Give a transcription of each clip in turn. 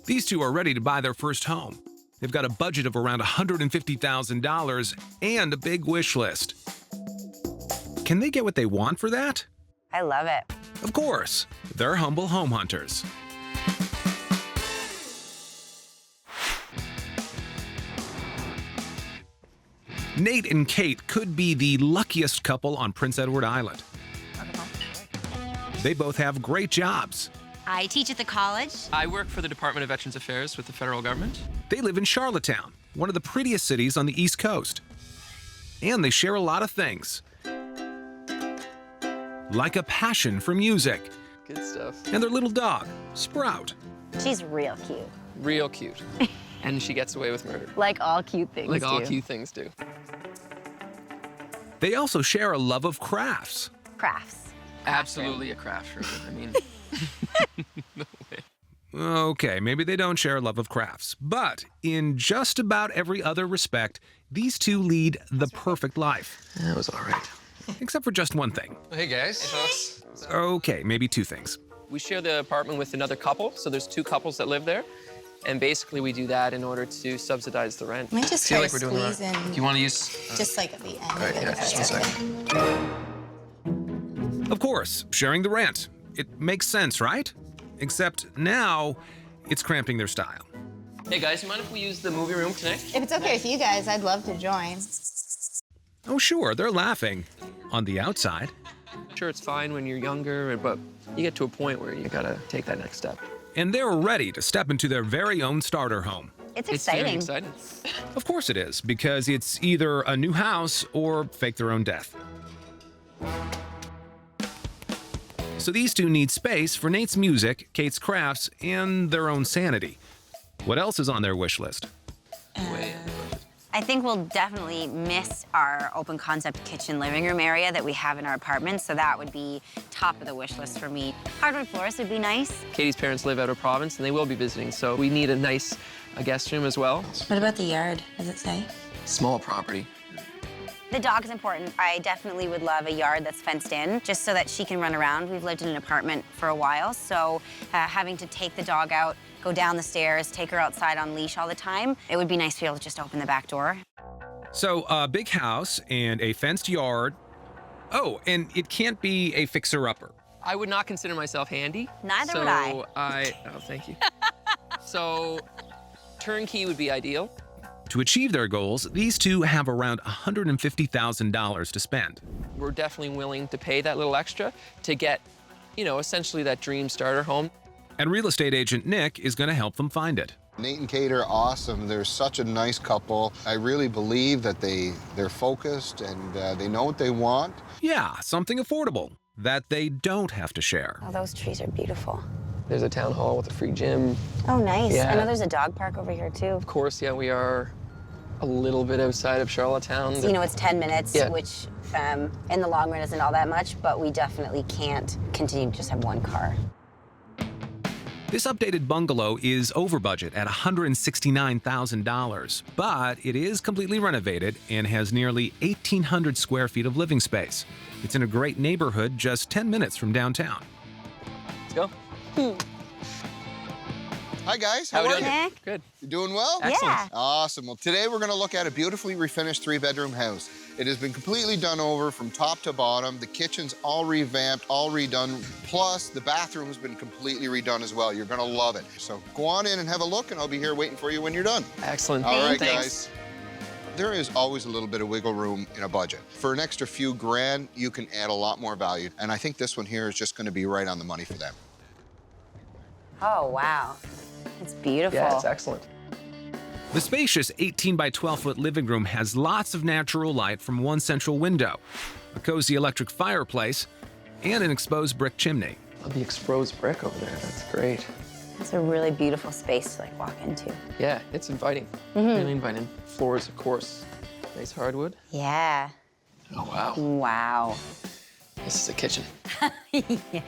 These two are ready to buy their first home. They've got a budget of around $150,000 and a big wish list. Can they get what they want for that? I love it. Of course, they're humble home hunters. Nate and Kate could be the luckiest couple on Prince Edward Island. They both have great jobs. I teach at the college. I work for the Department of Veterans Affairs with the federal government. They live in Charlottetown, one of the prettiest cities on the East Coast. And they share a lot of things, like a passion for music Good stuff. and their little dog, Sprout. She's real cute. Real cute. And she gets away with murder. Like all cute things Like all do. cute things do. They also share a love of crafts. Crafts. Absolutely a craft room. I mean, no way. Okay, maybe they don't share a love of crafts, but in just about every other respect, these two lead the perfect life. That was all right. Except for just one thing. Hey, guys. Okay, maybe two things. We share the apartment with another couple, so there's two couples that live there. And basically we do that in order to subsidize the rent. Might just Feel try like to we're doing the squeeze in, Do you want to use... just like at the end. All right, of it. yeah, just one second. Of course, sharing the rent. It makes sense, right? Except now, it's cramping their style. Hey guys, you mind if we use the movie room tonight? If it's okay with you guys, I'd love to join. Oh, sure, they're laughing. On the outside. Sure, it's fine when you're younger, but you get to a point where you gotta take that next step. And they're ready to step into their very own starter home. It's It's very exciting. exciting. Of course it is, because it's either a new house or fake their own death. So these two need space for Nate's music, Kate's crafts, and their own sanity. What else is on their wish list? I think we'll definitely miss our open concept kitchen living room area that we have in our apartment, so that would be top of the wish list for me. Hardwood floors would be nice. Katie's parents live out of Province, and they will be visiting, so we need a nice guest room as well. What about the yard? Does it say? Small property. The dog is important. I definitely would love a yard that's fenced in, just so that she can run around. We've lived in an apartment for a while, so having to take the dog out, go down the stairs, take her outside on leash all the time, it would be nice to be able to just open the back door. So a big house and a fenced yard. Oh, and it can't be a fixer-upper. I would not consider myself handy. Neither so would I. Oh, thank you. So turnkey would be ideal. To achieve their goals, these two have around $150,000 to spend. We're definitely willing to pay that little extra to get, you know, essentially that dream starter home. And real estate agent Nick is going to help them find it. Nate and Kate are awesome. They're such a nice couple. I really believe that they're focused and they know what they want. Yeah, something affordable that they don't have to share. Oh, those trees are beautiful. There's a town hall with a free gym. Oh, nice. Yeah. I know there's a dog park over here, too. Of course, yeah, we are a little bit outside of Charlottetown. You know, it's 10 minutes, Yeah. which in the long run isn't all that much, but we definitely can't continue to just have one car. This updated bungalow is over budget at $169,000, but it is completely renovated and has nearly 1,800 square feet of living space. It's in a great neighborhood just 10 minutes from downtown. Let's go. Hi, guys. How How we are doing? you? Nick? Good. You doing well? Excellent. Yeah. Awesome. Well, today we're going to look at a beautifully refinished 3-bedroom house. It has been completely done over from top to bottom. The kitchen's all revamped, all redone. Plus, the bathroom's been completely redone as well. You're going to love it. So go on in and have a look, and I'll be here waiting for you when you're done. Excellent. All right, Thanks. guys. There is always a little bit of wiggle room in a budget. For an extra few grand, you can add a lot more value. And I think this one here is just going to be right on the money for them. Oh, wow. It's beautiful. Yeah, it's excellent. The spacious 18 by 12-foot living room has lots of natural light from one central window, a cozy electric fireplace, and an exposed brick chimney. Love the exposed brick over there. That's great. It's a really beautiful space to walk into. Yeah, it's inviting. Really inviting. Floors, of course. Nice hardwood. Yeah. Oh, wow. Wow. This is a kitchen. Yeah.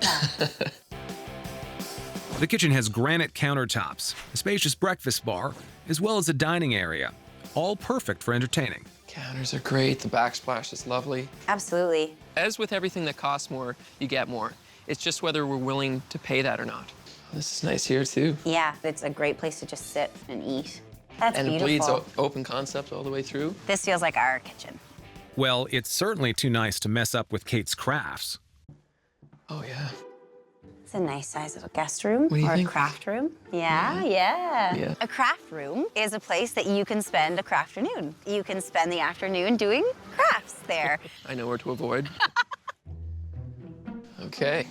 The kitchen has granite countertops, a spacious breakfast bar, as well as a dining area, all perfect for entertaining. Counters are great. The backsplash is lovely. Absolutely. As with everything that costs more, you get more. It's just whether we're willing to pay that or not. This is nice here too. Yeah, it's a great place to just sit and eat. That's And beautiful. it bleeds open concept all the way through. This feels like our kitchen. Well, it's certainly too nice to mess up with Kate's crafts. Oh yeah. It's a nice size little guest room What do you or think? a craft room. Yeah. Yeah. A craft room is a place that you can spend a crafternoon. You can spend the afternoon doing crafts there. I know where to avoid. Okay.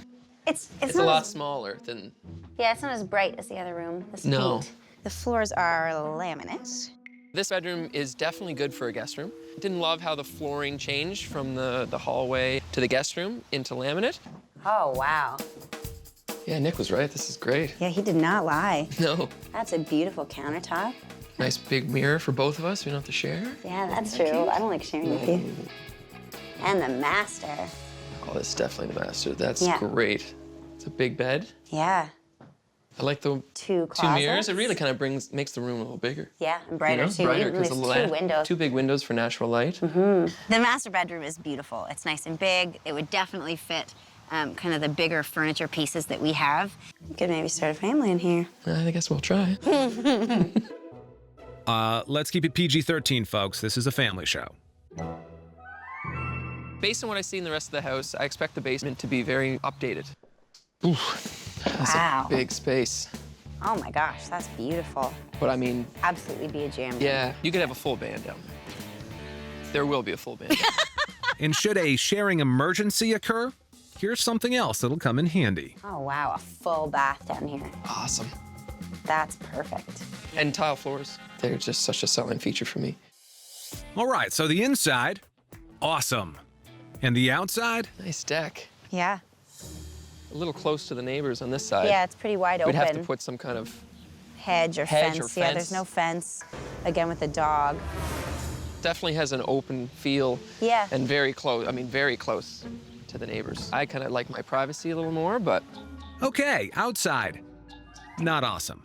It's It's a not lot as, smaller than. yeah, it's not as bright as the other room. This No. paint. The floors are laminate. This bedroom is definitely good for a guest room. Didn't love how the flooring changed from the hallway to the guest room into laminate. Oh, wow. Yeah, Nick was right. This is great. Yeah, he did not lie. No. That's a beautiful countertop. Nice big mirror for both of us. We don't have to share. Yeah, that's true. I don't like sharing with you. And the master. Oh, that's definitely the master. That's Yeah. great. It's a big bed. Yeah. I like the Two two closets. mirrors. It really kind of makes the room a little bigger. Yeah, and brighter too. Brighter Even because there's the two windows. two big windows for natural light. The master bedroom is beautiful. It's nice and big. It would definitely fit kind of the bigger furniture pieces that we have. You could maybe start a family in here. I guess we'll try. Let's keep it PG-13, folks. This is a family show. Based on what I see in the rest of the house, I expect the basement to be very updated. Ooh, that's Wow. a big space. Oh my gosh, that's beautiful. But I mean, Absolutely be a jam. yeah, you could have a full band down there. There will be a full band. And should a sharing emergency occur, here's something else that'll come in handy. Oh wow, a full bath down here. Awesome. That's perfect. And tile floors. They're just such a selling feature for me. All right, so the inside, awesome. And the outside? Nice deck. Yeah. A little close to the neighbors on this side. Yeah, it's pretty wide We'd open. have to put some kind of hedge or hedge fence. or Yeah, fence. there's no fence. Again with the dog. definitely has an open feel. Yeah. And very close, I mean, very close to the neighbors. I kind of like my privacy a little more, but Okay, outside. Not awesome.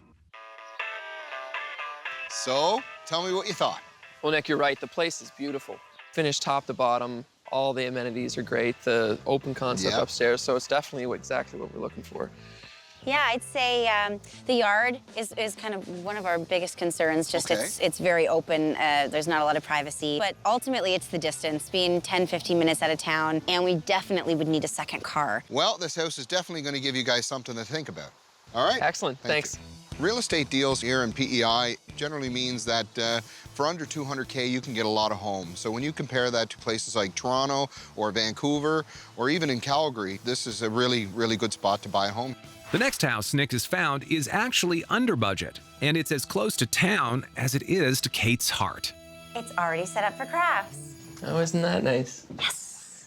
So, tell me what you thought. well, Nick, you're right. The place is beautiful. Finished top to bottom. All the amenities are great. The open concept Yep. upstairs. So it's definitely exactly what we're looking for. Yeah, I'd say the yard is kind of one of our biggest concerns. Just Okay. it's very open. There's not a lot of privacy. But ultimately, it's the distance, being 10, 15 minutes out of town. And we definitely would need a second car. Well, this house is definitely going to give you guys something to think about. All right? Excellent. Thank Thanks. you. Real estate deals here in PEI generally means that for under 200K, you can get a lot of homes. So when you compare that to places like Toronto or Vancouver or even in Calgary, this is a really, really good spot to buy a home. The next house Nick has found is actually under budget, and it's as close to town as it is to Kate's heart. It's already set up for crafts. Oh, isn't that nice? Yes.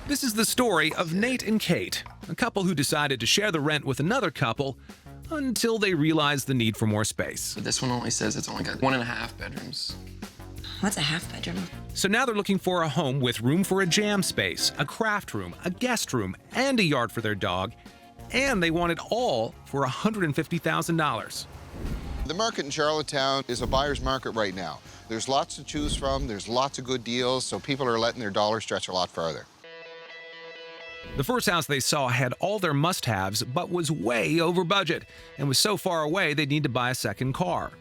This is the story of Nate and Kate, a couple who decided to share the rent with another couple until they realized the need for more space. But this one only says it's only got 1.5 bedrooms. What's a half bedroom? So now they're looking for a home with room for a jam space, a craft room, a guest room, and a yard for their dog, and they want it all for $150,000. The market in Charlottetown is a buyer's market right now. There's lots to choose from, there's lots of good deals, so people are letting their dollar stretch a lot farther. The first house they saw had all their must-haves, but was way over budget, and was so far away they'd need to buy a second car.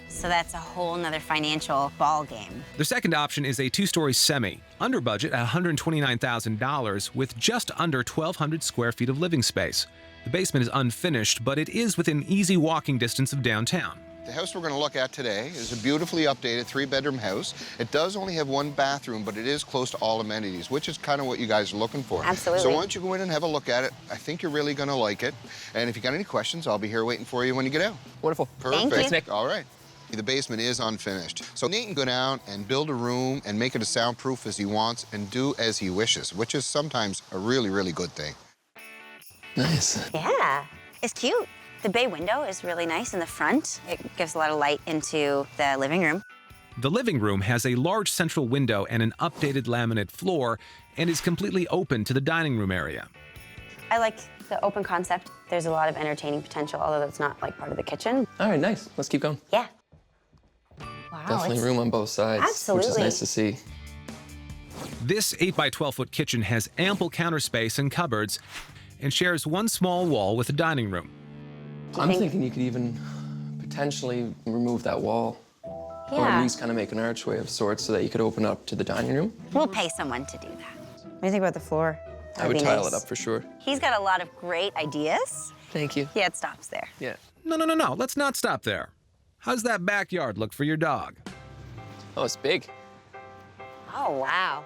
So that's a whole nother financial ball game. The second option is a two-story semi, under budget at $129,000 with just under 1,200 square feet of living space. The basement is unfinished, but it is within easy walking distance of downtown. The house we're going to look at today is a beautifully updated 3-bedroom house. It does only have 1 bathroom, but it is close to all amenities, which is kind of what you guys are looking for. Absolutely. So why don't you go in and have a look at it? I think you're really going to like it. And if you got any questions, I'll be here waiting for you when you get out. Wonderful. Perfect. Thank you. Thanks, Nick. All right. The basement is unfinished. So Nate can go down and build a room and make it as soundproof as he wants and do as he wishes, which is sometimes a really, really good thing. Nice. Yeah, it's cute. The bay window is really nice in the front. It gives a lot of light into the living room. The living room has a large central window and an updated laminate floor and is completely open to the dining room area. I like the open concept. There's a lot of entertaining potential, although that's not like part of the kitchen. All right, nice. Let's keep going. Yeah. Wow. Definitely it's- room on both sides, which Absolutely. is nice to see. This 8 by 12 foot kitchen has ample counter space and cupboards and shares one small wall with a dining room. I'm thinking you could even potentially remove that wall. Or at least kind of make an archway of sorts so that you could open up to the dining room. We'll pay someone to do that. What do you think about the floor? I would tile it up for sure. He's got a lot of great ideas. Thank you. Yeah, it stops there. Yeah. No, let's not stop there. How's that backyard look for your dog? Oh, it's big. Oh, wow.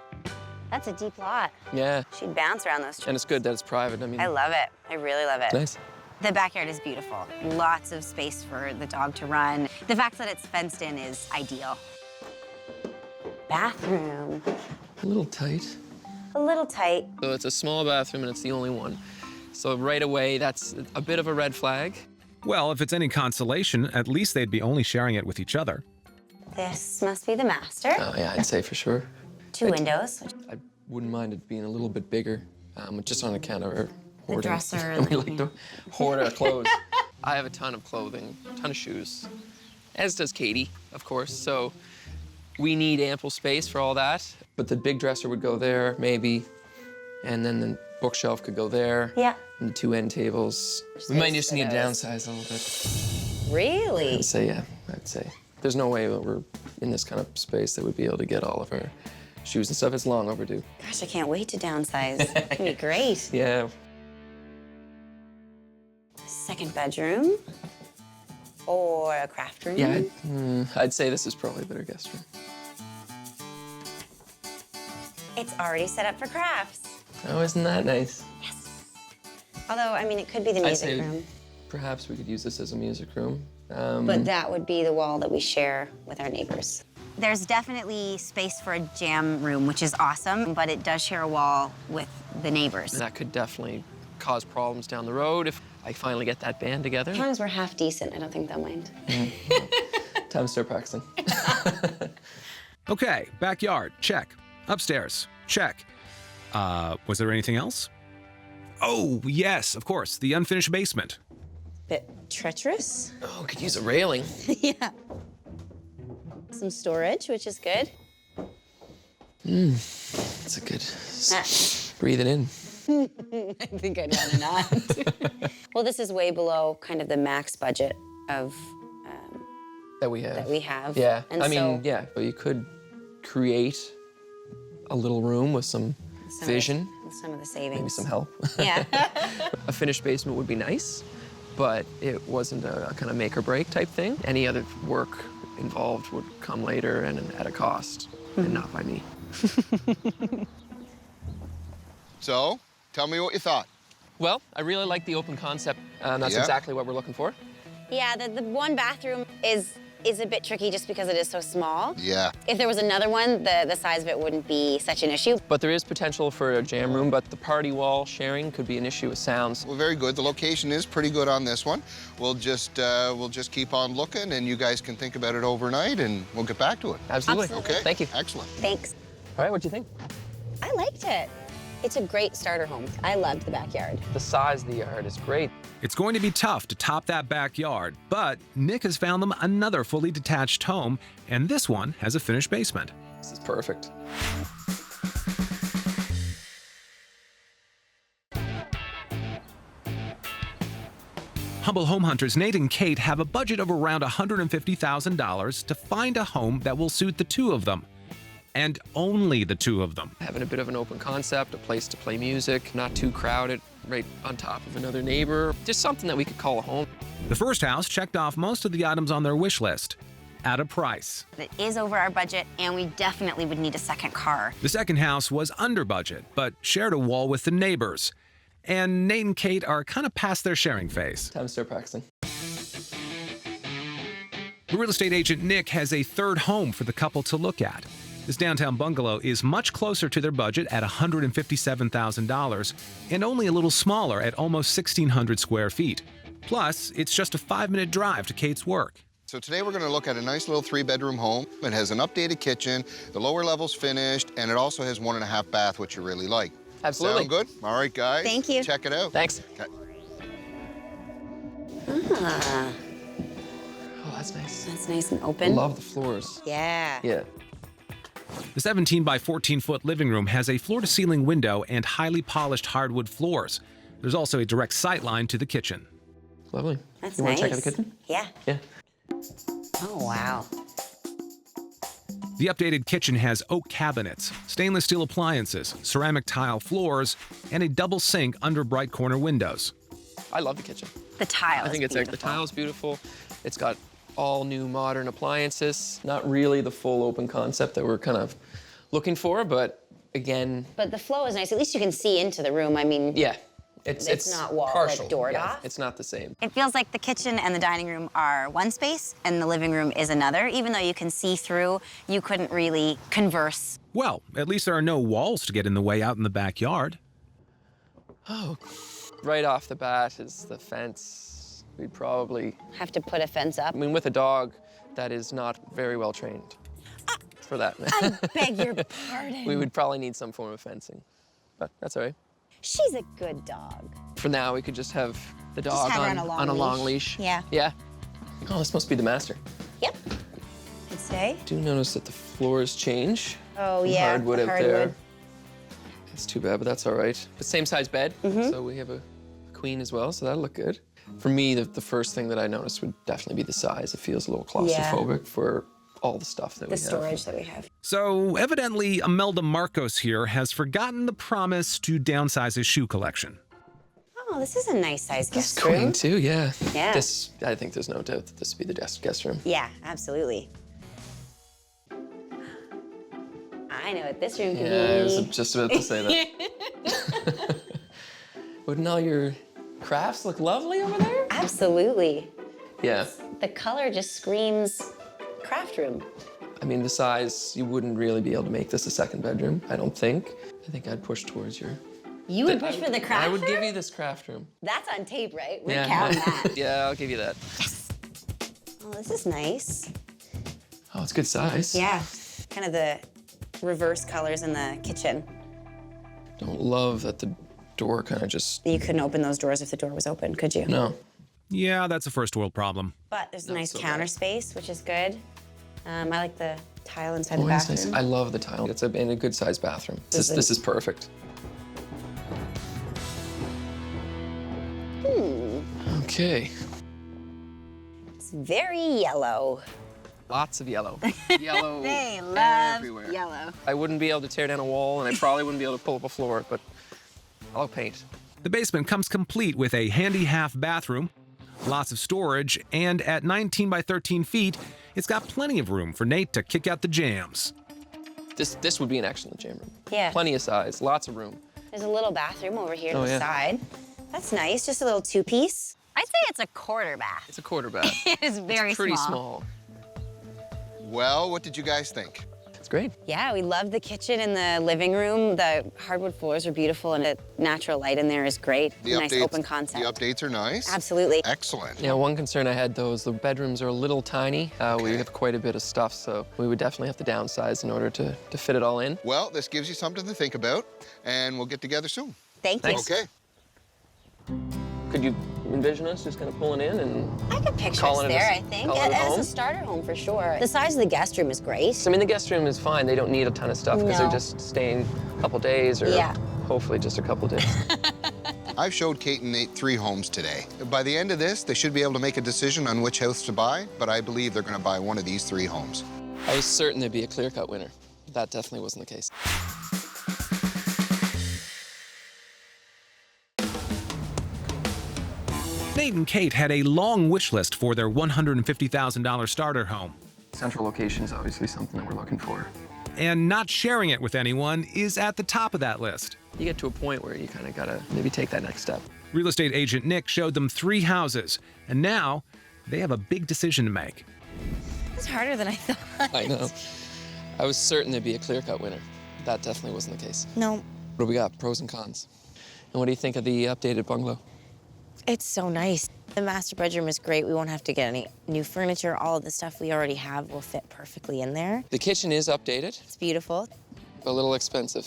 That's a deep lot. Yeah. She'd bounce around those trees. And it's good that it's private. I mean, I love it. I really love it. nice. The backyard is beautiful. Lots of space for the dog to run. The fact that it's fenced in is ideal. Bathroom. A little tight. A little tight. So it's a small bathroom and it's the only one. So right away, that's a bit of a red flag. Well, if it's any consolation, at least they'd be only sharing it with each other. This must be the master. Oh, yeah, I'd say for sure. 2 windows. I wouldn't mind it being a little bit bigger, just on account of our hoarding. dresser. We like to hoard our clothes. I have a ton of clothing, a ton of shoes, as does Katie, of course. So we need ample space for all that. But the big dresser would go there, maybe, and then the bookshelf could go there. Yeah. And the 2 end tables. We might just need to downsize a little bit. Really? I'd say, yeah, I'd say. There's no way that we're in this kind of space that we'd be able to get all of our shoes and stuff. It's long overdue. Gosh, I can't wait to downsize. It's gonna be great. Yeah. Second bedroom or a craft room? Yeah, I'd say this is probably a better guest room. It's already set up for crafts. Oh, isn't that nice? Yes. Although, I mean, it could be the I'd music say room. perhaps we could use this as a music room. But that would be the wall that we share with our neighbors. There's definitely space for a jam room, which is awesome, but it does share a wall with the neighbors. That could definitely cause problems down the road if I finally get that band together. As long as we're half decent, I don't think they'll mind. Time to start practicing. Okay, backyard, check. Upstairs, check. Was there anything else? Oh, yes, of course, the unfinished basement. Bit treacherous. Oh, could use a railing. Yeah. Some storage, which is good. That's a good. Breathe it in. I think I'd rather not. Well, this is way below kind of the max budget of That we have. that we have. Yeah. And I mean, so yeah, but you could create a little room with some vision, some of the savings. maybe some help. Yeah. A finished basement would be nice, but it wasn't a kind of make or break type thing. Any other work involved would come later and at a cost, and not by me. So, tell me what you thought. Well, I really like the open concept. That's Yeah. exactly what we're looking for. Yeah, the one bathroom is a bit tricky just because it is so small. Yeah. If there was another one, the size of it wouldn't be such an issue. But there is potential for a jam room, but the party wall sharing could be an issue with sounds. Well, very good. The location is pretty good on this one. We'll just keep on looking, and you guys can think about it overnight, and we'll get back to it. Absolutely. Okay. Thank you. Excellent. Thanks. All right, what do you think? I liked it. It's a great starter home. I loved the backyard. The size of the yard is great. It's going to be tough to top that backyard, but Nick has found them another fully detached home, and this one has a finished basement. This is perfect. Humble home hunters Nate and Kate have a budget of around $150,000 to find a home that will suit the two of them. And only the two of them. Having a bit of an open concept, a place to play music, not too crowded, right on top of another neighbor. Just something that we could call a home. The first house checked off most of the items on their wish list, at a price. It is over our budget, and we definitely would need a second car. The second house was under budget, but shared a wall with the neighbors. And Nate and Kate are kind of past their sharing phase. Time to start practicing. The real estate agent Nick has a third home for the couple to look at. This downtown bungalow is much closer to their budget at $157,000 and only a little smaller at almost 1,600 square feet. Plus, it's just a 5-minute drive to Kate's work. So today we're going to look at a nice little 3-bedroom home. It has an updated kitchen, the lower level's finished, and it also has 1.5 bath, which you really like. Absolutely. Sound good? All right, guys. Thank you. Check it out. Thanks. Okay. Ah, Oh, that's nice. that's nice and I open. love the floors. Yeah. Yeah. The 17 by 14-foot living room has a floor-to-ceiling window and highly polished hardwood floors. There's also a direct sight line to the kitchen. Lovely. That's you nice. want to check out the kitchen? Yeah. Yeah. Oh, wow. The updated kitchen has oak cabinets, stainless steel appliances, ceramic tile floors, and a double sink under bright corner windows. I love the kitchen. The tile I think is it's the tile's beautiful. It's got all new modern appliances. Not really the full open concept that we're kind of looking for, but again. But the flow is nice. At least you can see into the room. I mean, Yeah. It's not wall, partial. like doored Yeah, off. it's not the same. it feels like the kitchen and the dining room are one space and the living room is another. Even though you can see through, you couldn't really converse. Well, at least there are no walls to get in the way out in the backyard. Oh, right off the bat is the fence. We'd probably, Have to put a fence up. I mean, with a dog that is not very well trained for that. I beg your pardon. We would probably need some form of fencing, but that's all right. She's a good dog. For now, we could just have the dog have her on on a long leash. Yeah. Yeah. Oh, this must be the master. Yep. I'd say. Do notice that the floors change. Oh, yeah. Hardwood the out hardwood. there. It's too bad, but that's all right. The same size bed, so we have a queen as well, so that'll look good. For me, the first thing that I noticed would definitely be the size. It feels a little claustrophobic for all the stuff that we The have. storage that we have. So, evidently, Imelda Marcos here has forgotten the promise to downsize his shoe collection. Oh, this is a nice size This guest room. queen too, yeah. Yeah. This, I think there's no doubt that this would be the guest room. Yeah, absolutely. I know what this room could Yeah, I be. was just about to say that. Wouldn't all your crafts look lovely over there? Absolutely. Yeah. The color just screams craft room. I mean, the size, you wouldn't really be able to make this a second bedroom, I don't think. I think I'd push towards your... You would push for the craft I would room? give you this craft room. That's on tape, right? We're Yeah. counting that. Yeah, I'll give you that. Oh, this is nice. Oh, it's good size. Yeah, kind of the reverse colors in the kitchen. Don't love that the door kind of just... You couldn't open those doors if the door was open, could you? No. Yeah, that's a first world problem. But there's a Not nice so counter bad. space, which is good. I like the tile inside Oh, the that's bathroom. nice. I love the tile. It's in a good sized bathroom. This is perfect. Okay. It's very yellow. Lots of yellow. Yellow They love everywhere. yellow. I wouldn't be able to tear down a wall, and I probably wouldn't be able to pull up a floor, but I'll paint. The basement comes complete with a handy half bathroom, lots of storage, and at 19 by 13 feet, it's got plenty of room for Nate to kick out the jams. This would be an excellent jam room. Yeah. Plenty of size, lots of room. There's a little bathroom over here to Oh, the yeah. side. That's nice, just a little two-piece. I'd say it's a quarter bath. It's a quarter bath. It is very It's pretty small. small. Well, what did you guys think? It's great. Yeah, we love the kitchen and the living room. The hardwood floors are beautiful and the natural light in there is great. Nice open concept. The updates are nice. Absolutely. Excellent. Yeah, one concern I had though is the bedrooms are a little tiny. We have quite a bit of stuff, so we would definitely have to downsize in order to fit it all in. Well, this gives you something to think about, and we'll get together soon. Thank you. Thanks. Okay. Could you envision us just kind of pulling in and... I could picture us Calling it a- there, I think. calling it As home? a starter home for sure. The size of the guest room is great. I mean, the guest room is fine. They don't need a ton of stuff because No. they're just staying a couple days or Yeah. hopefully just a couple days. I've showed Kate and Nate 3 homes today. By the end of this, they should be able to make a decision on which house to buy, but I believe they're going to buy one of these 3 homes. I was certain there'd be a clear-cut winner. That definitely wasn't the case. Nate and Kate had a long wish list for their $150,000 starter home, Central location is obviously something that we're looking for. and not sharing it with anyone is at the top of that list. You get to a point where you kind of gotta maybe take that next step. Real estate agent Nick showed them 3 houses, and now they have a big decision to make. It's harder than I thought. I know. I was certain there'd be a clear-cut winner. That definitely wasn't the case. No, What do we got? Pros and cons. And what do you think of the updated bungalow? It's so nice. The master bedroom is great. We won't have to get any new furniture. All of the stuff we already have will fit perfectly in there. The kitchen is updated, It's beautiful. a little expensive,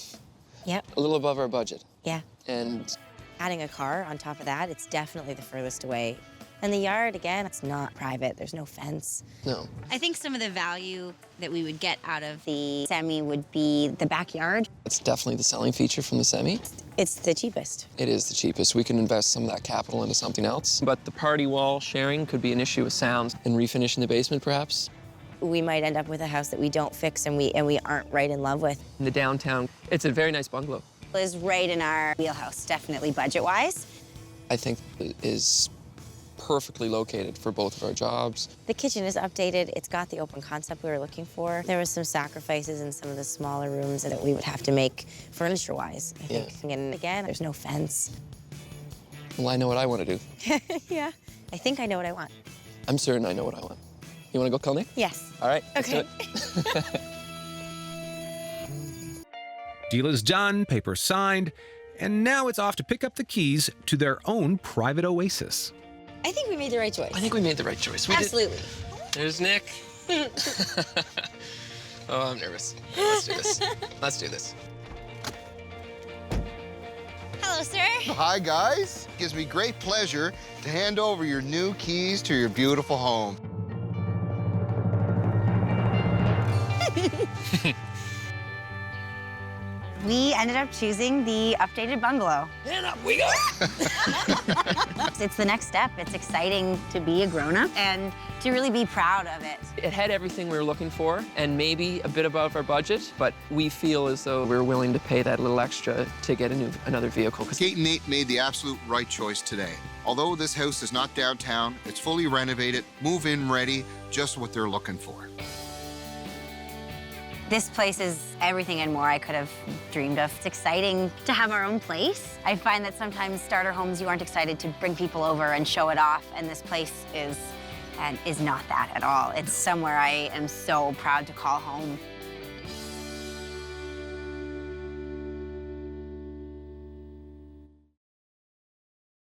Yep. a little above our budget. Yeah. And Adding a car on top of that, it's definitely the furthest away And the yard, again, it's not private. There's no fence. No. I think some of the value that we would get out of the semi would be the backyard. It's definitely the selling feature from the semi. It's the cheapest. It is the cheapest. We can invest some of that capital into something else. But the party wall sharing could be an issue with sound. And refinishing the basement, perhaps? We might end up with a house that we don't fix and we aren't right in love with. In the downtown, it's a very nice bungalow. Is right in our wheelhouse, definitely budget-wise. I think it is perfectly located for both of our jobs. The kitchen is updated. It's got the open concept we were looking for. There was some sacrifices in some of the smaller rooms that we would have to make furniture-wise, I think. Yeah. And again, there's no fence. Well, I know what I want to do. Yeah. I think I know what I want. I'm certain I know what I want. You want to go call Nick? Yes. All right, let's do Okay. it. Deal is done, paper signed, and now it's off to pick up the keys to their own private oasis. I think we made the right choice. I think we made the right choice. We Absolutely. There's Nick. Oh, I'm nervous. Let's do this. Let's do this. Hello, sir. Hi, guys. Gives me great pleasure to hand over your new keys to your beautiful home. We ended up choosing the updated bungalow. And up we go. It's the next step. It's exciting to be a grown-up and to really be proud of it. It had everything we were looking for and maybe a bit above our budget, but we feel as though we're willing to pay that little extra to get another vehicle. Kate and Nate made the absolute right choice today. Although this house is not downtown, it's fully renovated, move-in ready, just what they're looking for. This place is everything and more I could have dreamed of. It's exciting to have our own place. I find that sometimes starter homes, you aren't excited to bring people over and show it off, and this place is not that at all. It's somewhere I am so proud to call home.